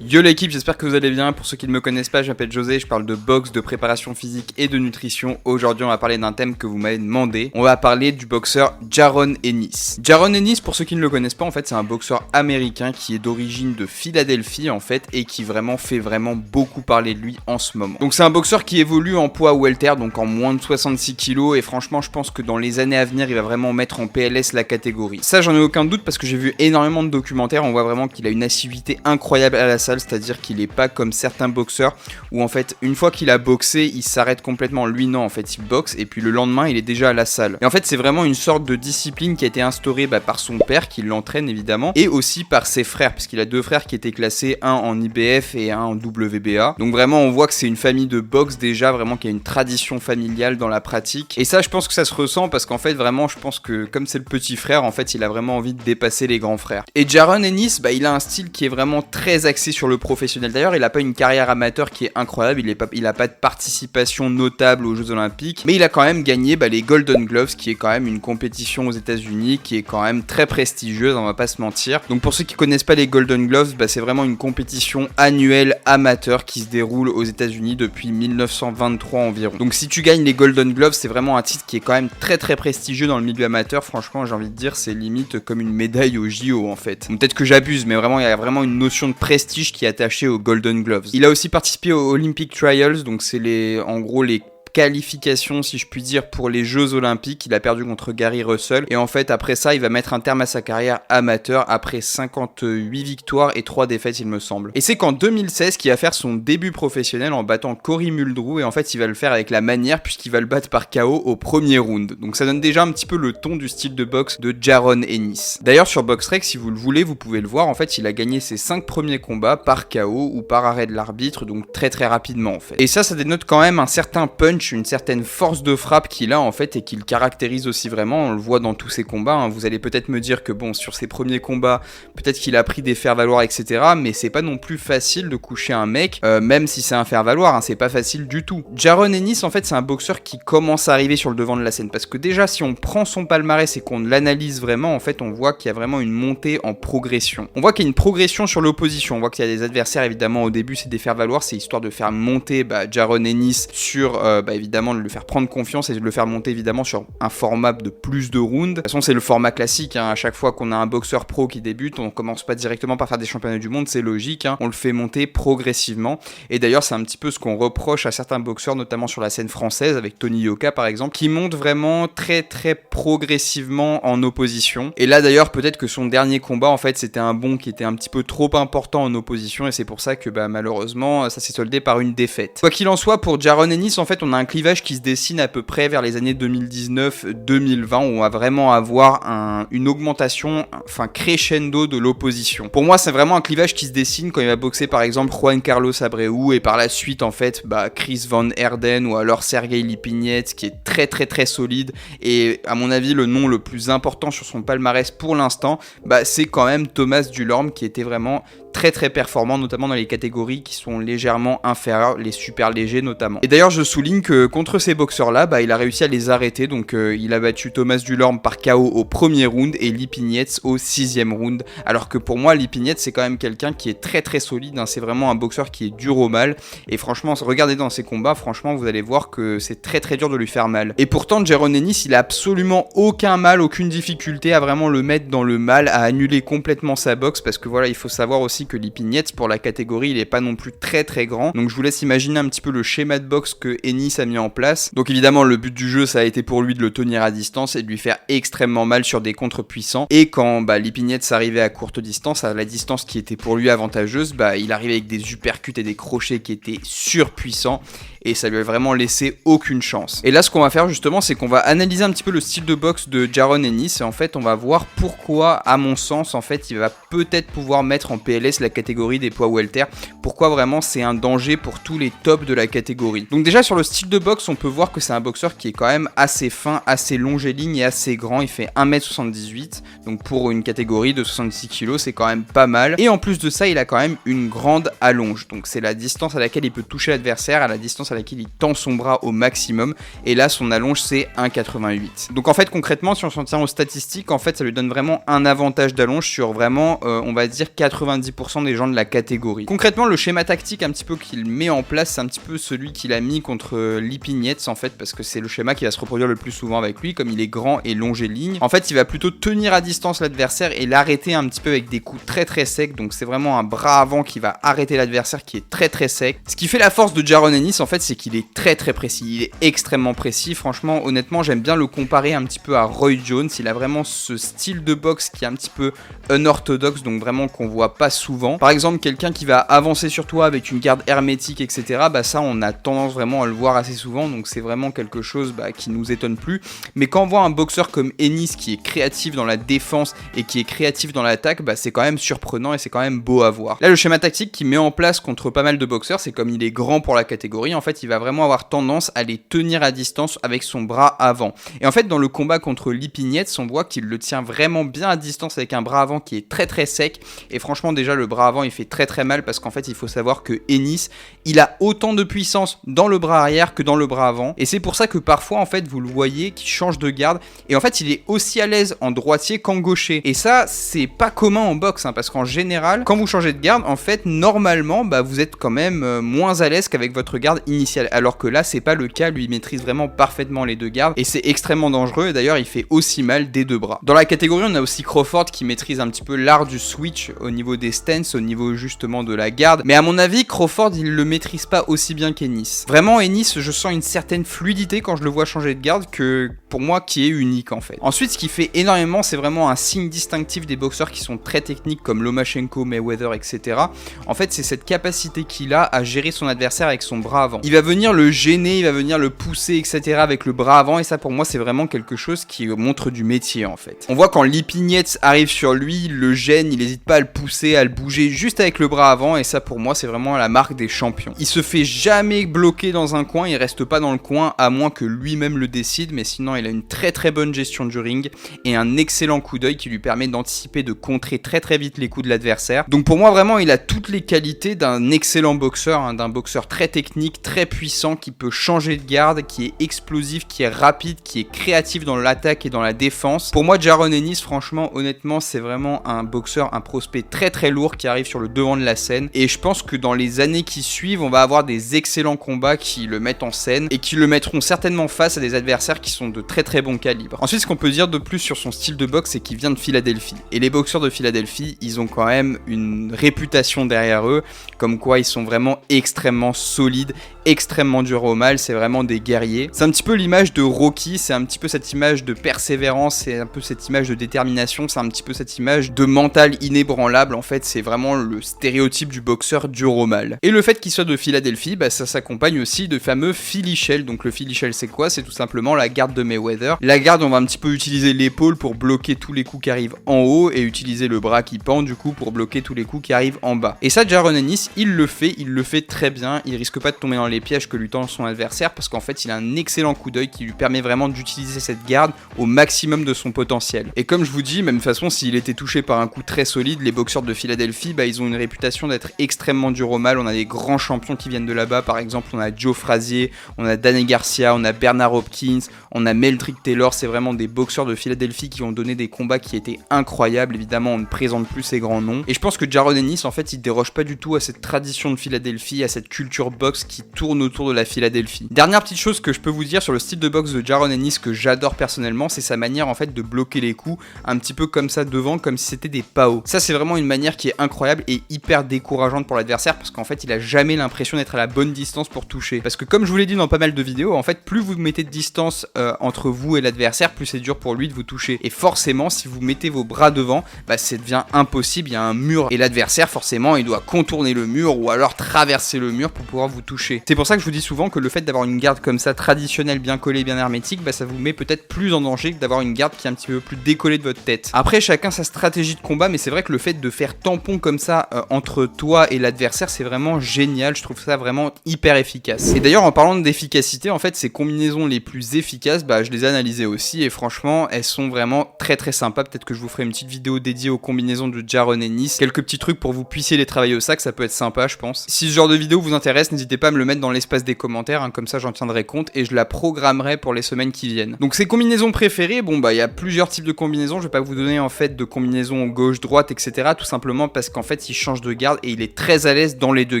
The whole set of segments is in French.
Yo l'équipe, j'espère que vous allez bien. Pour ceux qui ne me connaissent pas, je m'appelle José, je parle de boxe, de préparation physique et de nutrition. Aujourd'hui, on va parler d'un thème que vous m'avez demandé. On va parler du boxeur Jaron Ennis. Jaron Ennis, pour ceux qui ne le connaissent pas, en fait, c'est un boxeur américain qui est d'origine de Philadelphie, en fait, et qui fait vraiment beaucoup parler de lui en ce moment. Donc c'est un boxeur qui évolue en poids welter, donc en moins de 66 kg, et franchement, je pense que dans les années à venir, il va vraiment mettre en PLS la catégorie. Ça, j'en ai aucun doute parce que j'ai vu énormément de documentaires, on voit vraiment qu'il a une assiduité incroyable à la salle, c'est-à-dire qu'il est pas comme certains boxeurs où en fait une fois qu'il a boxé il s'arrête complètement. Lui non, en fait il boxe et puis le lendemain il est déjà à la salle. Et en fait c'est vraiment une sorte de discipline qui a été instaurée par son père qui l'entraîne évidemment et aussi par ses frères, puisqu'il a deux frères qui étaient classés, un en IBF et un en WBA. Donc vraiment on voit que c'est une famille de boxe déjà, vraiment qui a une tradition familiale dans la pratique. Et ça je pense que ça se ressent parce qu'en fait vraiment je pense que comme c'est le petit frère, en fait il a vraiment envie de dépasser les grands frères. Et Jaron Ennis, il a un style qui est vraiment très axé sur le professionnel. D'ailleurs, il n'a pas une carrière amateur qui est incroyable, il n'a pas de participation notable aux Jeux Olympiques, mais il a quand même gagné les Golden Gloves, qui est quand même une compétition aux États-Unis qui est quand même très prestigieuse, on va pas se mentir. Donc pour ceux qui connaissent pas les Golden Gloves, c'est vraiment une compétition annuelle amateur qui se déroule aux États-Unis depuis 1923 environ. Donc si tu gagnes les Golden Gloves, c'est vraiment un titre qui est quand même très très prestigieux dans le milieu amateur. Franchement, j'ai envie de dire, c'est limite comme une médaille au JO en fait. Bon, peut-être que j'abuse, mais vraiment il y a vraiment une notion de prestige qui est attachée aux Golden Gloves. Il a aussi participé aux Olympic Trials, donc c'est en gros les qualification si je puis dire pour les Jeux Olympiques. Il a perdu contre Gary Russell et en fait après ça il va mettre un terme à sa carrière amateur après 58 victoires et 3 défaites il me semble. Et c'est qu'en 2016 qu'il va faire son début professionnel en battant Cory Muldrew, et en fait il va le faire avec la manière puisqu'il va le battre par KO au premier round. Donc ça donne déjà un petit peu le ton du style de boxe de Jaron Ennis. D'ailleurs sur BoxRec, si vous le voulez, vous pouvez le voir, en fait il a gagné ses 5 premiers combats par KO ou par arrêt de l'arbitre, donc très très rapidement en fait. Et ça dénote quand même un certain punch, une certaine force de frappe qu'il a en fait et qu'il caractérise aussi vraiment. On le voit dans tous ses combats. Vous allez peut-être me dire que bon, sur ses premiers combats, peut-être qu'il a pris des faire-valoir, etc. Mais c'est pas non plus facile de coucher un mec, même si c'est un faire-valoir, c'est pas facile du tout. Jaron Ennis, en fait, c'est un boxeur qui commence à arriver sur le devant de la scène parce que déjà, si on prend son palmarès et qu'on l'analyse vraiment, en fait, on voit qu'il y a vraiment une montée en progression. On voit qu'il y a une progression sur l'opposition. On voit qu'il y a des adversaires, évidemment, au début, c'est des faire-valoir, c'est histoire de faire monter Jaron Ennis sur évidemment de le faire prendre confiance et de le faire monter évidemment sur un format de plus de rounds. De toute façon c'est le format classique, à chaque fois qu'on a un boxeur pro qui débute, on commence pas directement par faire des championnats du monde, c'est logique, on le fait monter progressivement. Et d'ailleurs c'est un petit peu ce qu'on reproche à certains boxeurs, notamment sur la scène française avec Tony Yoka par exemple, qui monte vraiment très très progressivement en opposition. Et là d'ailleurs peut-être que son dernier combat en fait c'était un bond qui était un petit peu trop important en opposition et c'est pour ça que malheureusement ça s'est soldé par une défaite. Quoi qu'il en soit, pour Jaron Ennis en fait on a un clivage qui se dessine à peu près vers les années 2019-2020 où on va vraiment avoir une augmentation, crescendo de l'opposition. Pour moi c'est vraiment un clivage qui se dessine quand il va boxer par exemple Juan Carlos Abreu et par la suite en fait Chris Van Herden ou alors Sergey Lipinets qui est très très très solide, et à mon avis le nom le plus important sur son palmarès pour l'instant c'est quand même Thomas Dulorme qui était vraiment très très performant, notamment dans les catégories qui sont légèrement inférieures, les super légers notamment. Et d'ailleurs je souligne que contre ces boxeurs là, il a réussi à les arrêter, donc il a battu Thomas Dulorme par KO au premier round et Lipinets au 6e round, alors que pour moi Lipinets c'est quand même quelqu'un qui est très très solide, c'est vraiment un boxeur qui est dur au mal, et franchement regardez dans ses combats, franchement vous allez voir que c'est très très dur de lui faire mal. Et pourtant Jaron Ennis il a absolument aucun mal, aucune difficulté à vraiment le mettre dans le mal, à annuler complètement sa boxe, parce que voilà il faut savoir aussi que Lipinets pour la catégorie il est pas non plus très très grand, donc je vous laisse imaginer un petit peu le schéma de boxe que Ennis a mis en place. Donc évidemment le but du jeu ça a été pour lui de le tenir à distance et de lui faire extrêmement mal sur des contres puissants, et quand Lipinets arrivait à courte distance, à la distance qui était pour lui avantageuse, il arrivait avec des uppercuts et des crochets qui étaient surpuissants et ça lui a vraiment laissé aucune chance. Et là ce qu'on va faire justement c'est qu'on va analyser un petit peu le style de boxe de Jaron Ennis et en fait on va voir pourquoi à mon sens en fait il va peut-être pouvoir mettre en PLS la catégorie des poids welter, pourquoi vraiment c'est un danger pour tous les tops de la catégorie. Donc déjà sur le style de boxe on peut voir que c'est un boxeur qui est quand même assez fin, assez longiligne et assez grand, il fait 1m78, donc pour une catégorie de 66 kg c'est quand même pas mal, et en plus de ça il a quand même une grande allonge, donc c'est la distance à laquelle il peut toucher l'adversaire, à la distance à laquelle il tend son bras au maximum, et là son allonge c'est 1,88. Donc en fait concrètement si on s'en tient aux statistiques, en fait ça lui donne vraiment un avantage d'allonge sur vraiment on va dire 90% 90% des gens de la catégorie. Concrètement, le schéma tactique un petit peu qu'il met en place, c'est un petit peu celui qu'il a mis contre Lipinets en fait, parce que c'est le schéma qui va se reproduire le plus souvent avec lui, comme il est grand et longiligne. En fait, il va plutôt tenir à distance l'adversaire et l'arrêter un petit peu avec des coups très très secs, donc c'est vraiment un bras avant qui va arrêter l'adversaire qui est très très sec. Ce qui fait la force de Jaron Ennis en fait, c'est qu'il est très très précis, il est extrêmement précis. Franchement, honnêtement, j'aime bien le comparer un petit peu à Roy Jones. Il a vraiment ce style de boxe qui est un petit peu unorthodoxe, donc vraiment qu'on voit pas souvent. Par exemple, quelqu'un qui va avancer sur toi avec une garde hermétique, etc. Bah ça, on a tendance vraiment à le voir assez souvent, donc c'est vraiment quelque chose qui nous étonne plus. Mais quand on voit un boxeur comme Ennis qui est créatif dans la défense et qui est créatif dans l'attaque, bah c'est quand même surprenant et c'est quand même beau à voir. Là, le schéma tactique qu'il met en place contre pas mal de boxeurs, c'est comme il est grand pour la catégorie, en fait, il va vraiment avoir tendance à les tenir à distance avec son bras avant. Et en fait, dans le combat contre Lipinets, on voit qu'il le tient vraiment bien à distance avec un bras avant qui est très très sec. Et franchement, déjà, le bras avant, il fait très très mal parce qu'en fait, il faut savoir que Ennis, il a autant de puissance dans le bras arrière que dans le bras avant. Et c'est pour ça que parfois, en fait, vous le voyez qu'il change de garde. Et en fait, il est aussi à l'aise en droitier qu'en gaucher. Et ça, c'est pas commun en boxe, parce qu'en général, quand vous changez de garde, en fait, normalement, vous êtes quand même moins à l'aise qu'avec votre garde initiale. Alors que là, c'est pas le cas. Lui, il maîtrise vraiment parfaitement les deux gardes. Et c'est extrêmement dangereux. Et d'ailleurs, il fait aussi mal des deux bras. Dans la catégorie, on a aussi Crawford qui maîtrise un petit peu l'art du switch au niveau des stances, au niveau justement de la garde. Mais à mon avis, Crawford, il le maîtrise pas aussi bien qu'Ennis. Vraiment, Ennis, je sens une certaine fluidité quand je le vois changer de garde que pour moi qui est unique en fait. Ensuite, ce qui fait énormément, c'est vraiment un signe distinctif des boxeurs qui sont très techniques comme Lomachenko, Mayweather, etc. En fait, c'est cette capacité qu'il a à gérer son adversaire avec son bras avant. Il va venir le gêner, il va venir le pousser, etc. avec le bras avant, et ça pour moi c'est vraiment quelque chose qui montre du métier en fait. On voit quand Lipinets arrive sur lui, il le gêne, il n'hésite pas à le pousser, à le bouger juste avec le bras avant, et ça pour moi c'est vraiment la marque des champions. Il se fait jamais bloquer dans un coin, il reste pas dans le coin à moins que lui-même le décide, mais sinon il a une très très bonne gestion du ring et un excellent coup d'œil qui lui permet d'anticiper, de contrer très très vite les coups de l'adversaire. Donc pour moi vraiment il a toutes les qualités d'un excellent boxeur, d'un boxeur très technique, très puissant, qui peut changer de garde, qui est explosif, qui est rapide, qui est créatif dans l'attaque et dans la défense. Pour moi, Jaron Ennis, franchement, honnêtement, c'est vraiment un boxeur, un prospect très très lourd qui arrive sur le devant de la scène. Et je pense que dans les années qui suivent, on va avoir des excellents combats qui le mettent en scène et qui le mettront certainement face à des adversaires qui sont de très très bon calibre. Ensuite, ce qu'on peut dire de plus sur son style de boxe, c'est qu'il vient de Philadelphie. Et les boxeurs de Philadelphie, ils ont quand même une réputation derrière eux, comme quoi ils sont vraiment extrêmement solides, extrêmement durs au mal, c'est vraiment des guerriers. C'est un petit peu l'image de Rocky, c'est un petit peu cette image de persévérance, c'est un peu cette image de détermination, c'est un petit peu cette image de mental inébranlable. En fait, c'est vraiment le stéréotype du boxeur dur au mal. Et le fait qu'il soit de Philadelphie, ça s'accompagne aussi de fameux Philly Shell. Donc le Philly Shell, c'est quoi? C'est tout simplement la garde de Mayweather. La garde, on va un petit peu utiliser l'épaule pour bloquer tous les coups qui arrivent en haut et utiliser le bras qui pend du coup pour bloquer tous les coups qui arrivent en bas. Et ça, Jaron Ennis, il le fait très bien. Il risque pas de tomber dans les pièges que lui tend son adversaire parce qu'en fait, il a un excellent coup d'œil qui lui permet vraiment d'utiliser cette garde au maximum de son potentiel. Et comme je vous dis, même de façon, s'il était touché par un coup très solide, les boxeurs de Philadelphie, ils ont une réputation d'être extrêmement durs au mal. On a des grands champions qui viennent de là-bas. Par exemple, on a Joe Frazier, on a Danny Garcia, on a Bernard Hopkins, on a Meldrick Taylor. C'est vraiment des boxeurs de Philadelphie qui ont donné des combats qui étaient incroyables. Évidemment, on ne présente plus ces grands noms. Et je pense que Jaron Ennis, en fait, il déroge pas du tout à cette tradition de Philadelphie, à cette culture boxe qui tourne autour de la Philadelphie. Dernière petite chose que je peux vous dire sur le style de boxe de Jaron Ennis que j'adore personnellement, c'est sa manière en fait de bloquer les coups, un petit peu comme ça devant, comme si c'était des PAO. Ça, c'est vraiment une manière qui est incroyable et hyper décourageante pour l'adversaire parce qu'en fait, il a jamais l'impression d'être à la bonne distance pour toucher. Parce que comme je vous l'ai dit dans pas mal de vidéos, en fait, plus vous mettez de distance entre vous et l'adversaire, plus c'est dur pour lui de vous toucher. Et forcément, si vous mettez vos bras devant, ça devient impossible, il y a un mur et l'adversaire, forcément, il doit contourner le mur ou alors traverser le mur pour pouvoir vous toucher. C'est pour ça que je vous dis souvent que le fait d'avoir une garde comme ça, traditionnelle, bien collée, bien hermétique, ça vous met peut-être plus en danger que d'avoir une garde qui est un petit peu plus décollée de votre tête. Après, chacun sa stratégie de combat, mais c'est vrai que le fait de faire tampon comme ça entre toi et l'adversaire, c'est vraiment génial, je trouve ça vraiment hyper efficace. Et d'ailleurs, en parlant d'efficacité, en fait, ces combinaisons les plus efficaces, je les ai analysées aussi, et franchement, elles sont vraiment très très sympas. Peut-être que je vous ferai une petite vidéo dédiée aux combinaisons de Jaron Ennis, quelques petits trucs pour que vous puissiez les travailler au sac, ça peut être sympa, je pense. Si ce genre de vidéo vous intéresse, n'hésitez pas à me le mettre mettre dans l'espace des commentaires, hein, comme ça j'en tiendrai compte et je la programmerai pour les semaines qui viennent. Donc ses combinaisons préférées, bon bah il y a plusieurs types de combinaisons, je vais pas vous donner en fait de combinaisons gauche-droite etc. tout simplement parce qu'en fait il change de garde et il est très à l'aise dans les deux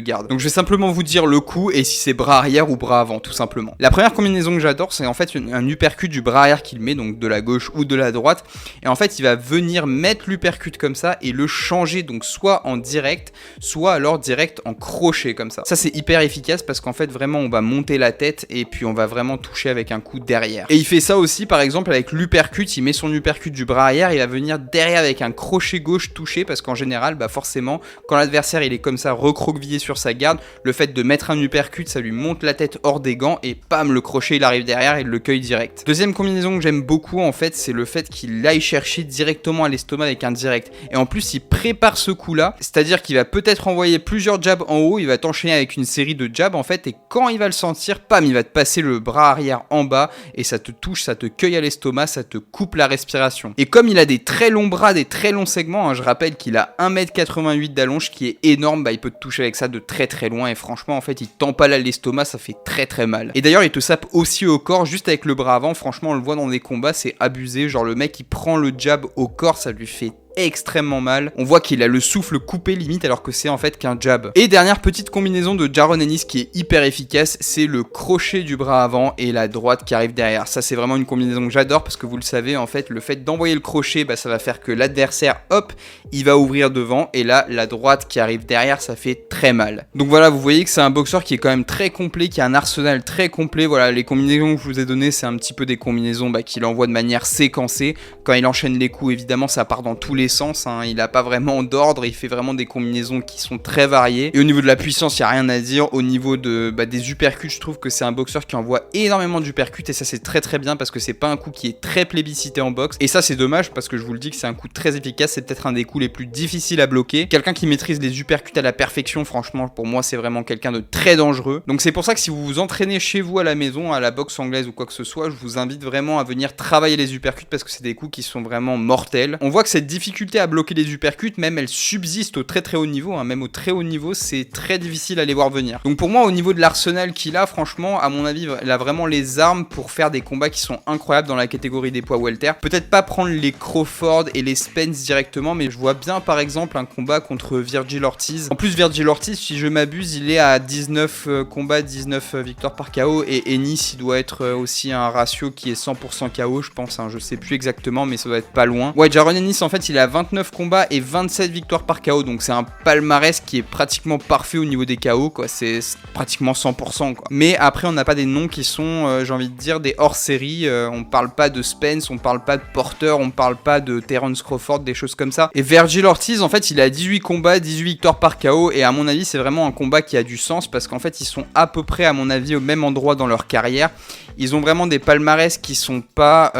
gardes. Donc je vais simplement vous dire le coup et si c'est bras arrière ou bras avant tout simplement. La première combinaison que j'adore c'est en fait un uppercut du bras arrière qu'il met, donc de la gauche ou de la droite, et en fait il va venir mettre l'uppercut comme ça et le changer donc soit en direct, soit alors direct en crochet comme ça. Ça c'est hyper efficace parce qu'en fait vraiment on va monter la tête et puis on va vraiment toucher avec un coup derrière. Et il fait ça aussi par exemple avec l'uppercut, il met son uppercut du bras arrière, il va venir derrière avec un crochet gauche touché parce qu'en général bah forcément quand l'adversaire il est comme ça recroquevillé sur sa garde, le fait de mettre un uppercut ça lui monte la tête hors des gants et pam le crochet il arrive derrière et il le cueille direct. Deuxième combinaison que j'aime beaucoup en fait c'est le fait qu'il aille chercher directement à l'estomac avec un direct et en plus il prépare ce coup là, c'est à dire qu'il va peut-être envoyer plusieurs jabs en haut, il va t'enchaîner avec une série de jabs en fait et quand il va le sentir, pam il va te passer le bras arrière en bas et ça te touche, ça te cueille à l'estomac, ça te coupe la respiration. Et comme il a des très longs bras, des très longs segments, hein, je rappelle qu'il a 1m88 d'allonge qui est énorme, bah il peut te toucher avec ça de très très loin et franchement en fait il t'empale à l'estomac, ça fait très très mal. Et d'ailleurs il te sape aussi au corps juste avec le bras avant, franchement on le voit dans des combats, c'est abusé, genre le mec il prend le jab au corps, ça lui fait extrêmement mal. On voit qu'il a le souffle coupé limite alors que c'est en fait qu'un jab. Et dernière petite combinaison de Jaron Ennis qui est hyper efficace, c'est le crochet du bras avant et la droite qui arrive derrière. Ça c'est vraiment une combinaison que j'adore parce que vous le savez en fait le fait d'envoyer le crochet bah, ça va faire que l'adversaire hop il va ouvrir devant et là la droite qui arrive derrière ça fait très mal. Donc voilà vous voyez que c'est un boxeur qui est quand même très complet, qui a un arsenal très complet. Voilà les combinaisons que je vous ai données c'est un petit peu des combinaisons bah, qu'il envoie de manière séquencée. Quand il enchaîne les coups évidemment ça part dans tous les sens, hein. Il n'a pas vraiment d'ordre, il fait vraiment des combinaisons qui sont très variées. Et au niveau de la puissance, il n'y a rien à dire. Au niveau de, des uppercuts, je trouve que c'est un boxeur qui envoie énormément d'uppercuts et ça c'est très très bien parce que c'est pas un coup qui est très plébiscité en boxe. Et ça c'est dommage parce que je vous le dis que c'est un coup très efficace, c'est peut-être un des coups les plus difficiles à bloquer. Quelqu'un qui maîtrise les uppercuts à la perfection, franchement pour moi c'est vraiment quelqu'un de très dangereux. Donc c'est pour ça que si vous vous entraînez chez vous à la maison, à la boxe anglaise ou quoi que ce soit, je vous invite vraiment à venir travailler les uppercuts parce que c'est des coups qui sont vraiment mortels. On voit que cette difficulté à bloquer les uppercuts, même elle subsiste au très très haut niveau, hein. Même au très haut niveau c'est très difficile à les voir venir. Donc pour moi au niveau de l'arsenal qu'il a, franchement à mon avis il a vraiment les armes pour faire des combats qui sont incroyables dans la catégorie des poids welter. Peut-être pas prendre les Crawford et les Spence directement, mais je vois bien par exemple un combat contre Virgil Ortiz. En plus Virgil Ortiz si je m'abuse il est à 19 combats, 19 victoires par KO et Ennis il doit être aussi un ratio qui est 100% KO je pense, hein. Je sais plus exactement mais ça doit être pas loin. Ouais Jaron Ennis en fait il a 29 combats et 27 victoires par KO, donc c'est un palmarès qui est pratiquement parfait au niveau des KO quoi, c'est pratiquement 100% quoi. Mais après on n'a pas des noms qui sont j'ai envie de dire des hors-série, on parle pas de Spence, on parle pas de Porter, on parle pas de Terence Crawford, des choses comme ça. Et Virgil Ortiz en fait il a 18 combats, 18 victoires par KO et à mon avis c'est vraiment un combat qui a du sens parce qu'en fait ils sont à peu près à mon avis au même endroit dans leur carrière. Ils ont vraiment des palmarès qui sont pas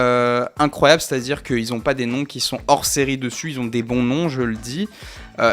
incroyables, c'est-à-dire qu'ils ont pas des noms qui sont hors série dessus, ils ont des bons noms, je le dis,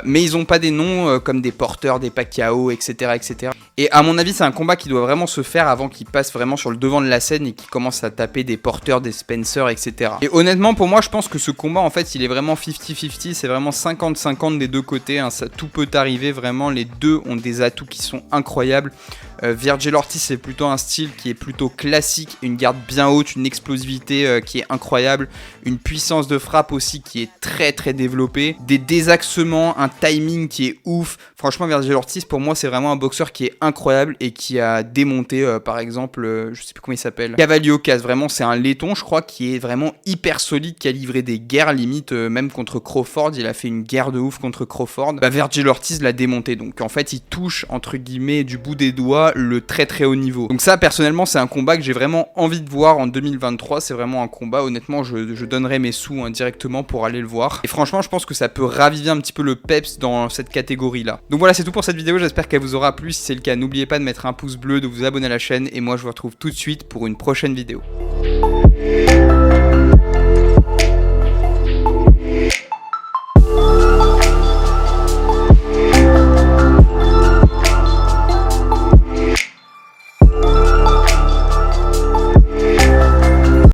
mais ils ont pas des noms comme des Porteurs, des Pacquiao, etc., etc. Et à mon avis, c'est un combat qui doit vraiment se faire avant qu'il passe vraiment sur le devant de la scène et qu'il commence à taper des Porteurs, des Spencer, etc. Et honnêtement, pour moi, je pense que ce combat, en fait, il est vraiment 50-50, c'est vraiment 50-50 des deux côtés, hein, ça tout peut arriver, vraiment, les deux ont des atouts qui sont incroyables. Virgil Ortiz c'est plutôt un style qui est plutôt classique, une garde bien haute, une explosivité qui est incroyable, une puissance de frappe aussi qui est très très développée, des désaxements, un timing qui est ouf. Franchement Virgil Ortiz pour moi c'est vraiment un boxeur qui est incroyable et qui a démonté par exemple, je sais plus comment il s'appelle, Cavalio Cas, vraiment c'est un laiton je crois qui est vraiment hyper solide, qui a livré des guerres limite même contre Crawford, il a fait une guerre de ouf contre Crawford. Virgil Ortiz l'a démonté, donc en fait il touche entre guillemets du bout des doigts le très très haut niveau. Donc ça personnellement c'est un combat que j'ai vraiment envie de voir en 2023, c'est vraiment un combat, honnêtement je donnerais mes sous directement pour aller le voir. Et franchement je pense que ça peut raviver un petit peu le peps dans cette catégorie là. Donc voilà c'est tout pour cette vidéo, j'espère qu'elle vous aura plu, si c'est le cas n'oubliez pas de mettre un pouce bleu, de vous abonner à la chaîne et moi je vous retrouve tout de suite pour une prochaine vidéo.